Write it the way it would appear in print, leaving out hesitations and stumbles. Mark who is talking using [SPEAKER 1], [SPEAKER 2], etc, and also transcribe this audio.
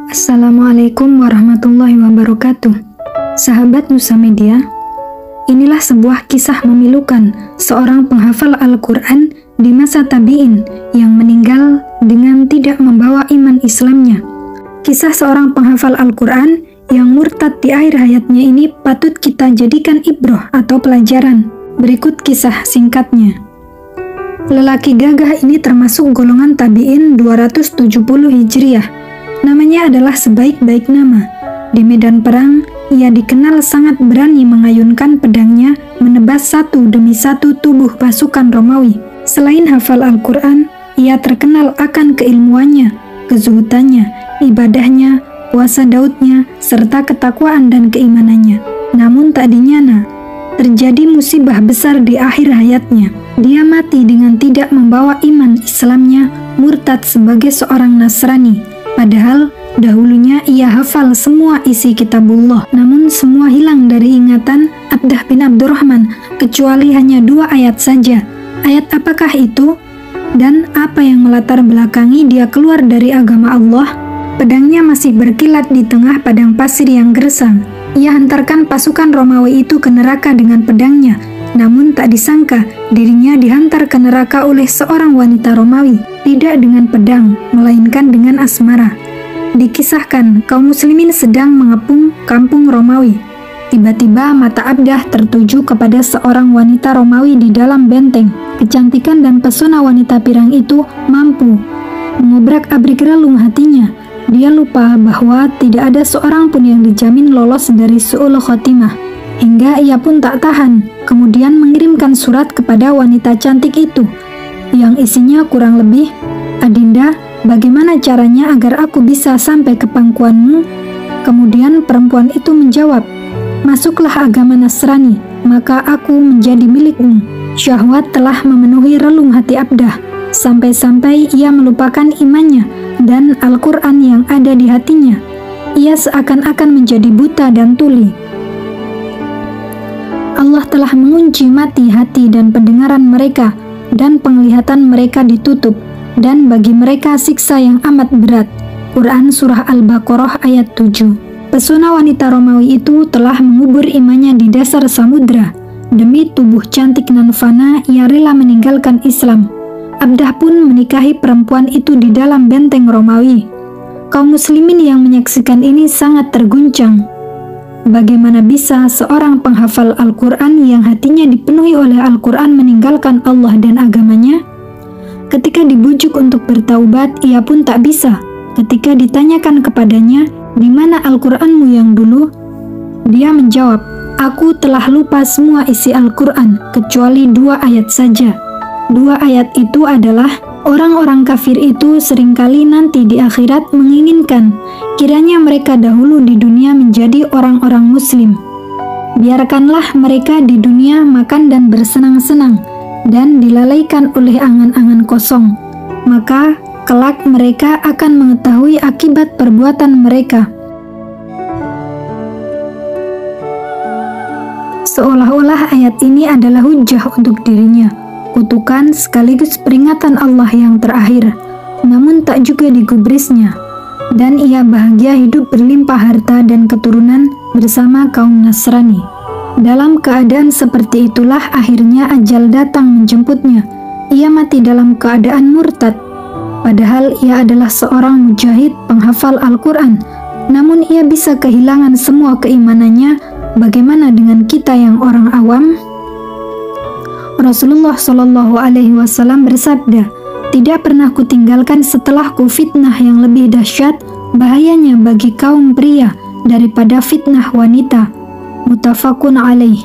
[SPEAKER 1] Assalamualaikum warahmatullahi wabarakatuh. Sahabat Nusa Media, inilah sebuah kisah memilukan seorang penghafal Al-Quran di masa tabi'in yang meninggal dengan tidak membawa iman Islamnya. Kisah seorang penghafal Al-Quran yang murtad di akhir hayatnya ini patut kita jadikan ibroh atau pelajaran. Berikut kisah singkatnya. Lelaki gagah ini termasuk golongan tabi'in 270 Hijriah. Namanya adalah sebaik-baik nama. Di medan perang, ia dikenal sangat berani mengayunkan pedangnya menebas satu demi satu tubuh pasukan Romawi. Selain hafal Al-Quran, ia terkenal akan keilmuannya, kezuhudannya, ibadahnya, puasa Daudnya, serta ketakwaan dan keimanannya. Namun tak dinyana, terjadi musibah besar di akhir hayatnya. Dia mati dengan tidak membawa iman Islamnya, murtad sebagai seorang Nasrani. Padahal dahulunya ia hafal semua isi kitabullah, namun semua hilang dari ingatan Abdah bin Abdurrahman, kecuali hanya 2 ayat saja. Ayat apakah itu? Dan apa yang melatar belakangi dia keluar dari agama Allah? Pedangnya masih berkilat di tengah padang pasir yang gersang. Ia hantarkan pasukan Romawi itu ke neraka dengan pedangnya, namun tak disangka dirinya dihantar ke neraka oleh seorang wanita Romawi, tidak dengan pedang, melainkan dengan asmara. Dikisahkan kaum muslimin sedang mengepung kampung Romawi. Tiba-tiba mata Abdah tertuju kepada seorang wanita Romawi di dalam benteng. Kecantikan dan pesona wanita pirang itu mampu mengobrak-abrik relung hatinya. Dia lupa bahwa tidak ada seorang pun yang dijamin lolos dari su'ul khotimah. Hingga ia pun tak tahan, kemudian mengirimkan surat kepada wanita cantik itu, yang isinya kurang lebih, "Adinda, bagaimana caranya agar aku bisa sampai ke pangkuanmu?" Kemudian perempuan itu menjawab, "Masuklah agama Nasrani, maka aku menjadi milikmu." Syahwat telah memenuhi relung hati Abdah, sampai-sampai ia melupakan imannya dan Al-Quran yang ada di hatinya. Ia seakan-akan menjadi buta dan tuli. Allah telah mengunci mati hati dan pendengaran mereka, dan penglihatan mereka ditutup, dan bagi mereka siksa yang amat berat. Quran Surah Al-Baqarah ayat 7. Pesona wanita Romawi itu telah mengubur imannya di dasar samudra. Demi tubuh cantik nan fana, ia rela meninggalkan Islam. Abdah pun menikahi perempuan itu di dalam benteng Romawi. Kaum muslimin yang menyaksikan ini sangat terguncang. Bagaimana bisa seorang penghafal Al-Quran yang hatinya dipenuhi oleh Al-Quran meninggalkan Allah dan agamanya? Ketika dibujuk untuk bertaubat, ia pun tak bisa. Ketika ditanyakan kepadanya, "Di mana Al-Quranmu yang dulu?" Dia menjawab, "Aku telah lupa semua isi Al-Quran, kecuali 2 ayat saja." 2 ayat itu adalah, orang-orang kafir itu seringkali nanti di akhirat menginginkan kiranya mereka dahulu di dunia menjadi orang-orang muslim. Biarkanlah mereka di dunia makan dan bersenang-senang dan dilalaikan oleh angan-angan kosong. Maka kelak mereka akan mengetahui akibat perbuatan mereka. Seolah-olah ayat ini adalah hujah untuk dirinya, kutukan sekaligus peringatan Allah yang terakhir, namun tak juga digubrisnya. Dan ia bahagia hidup berlimpah harta dan keturunan bersama kaum Nasrani. Dalam keadaan seperti itulah akhirnya ajal datang menjemputnya. Ia mati dalam keadaan murtad. Padahal ia adalah seorang mujahid penghafal Al-Quran, namun ia bisa kehilangan semua keimanannya. Bagaimana dengan kita yang orang awam? Rasulullah Shallallahu Alaihi Wasallam bersabda, "Tidak pernah kutinggalkan setelahku fitnah yang lebih dahsyat bahayanya bagi kaum pria daripada fitnah wanita." Muttafaqun alaih.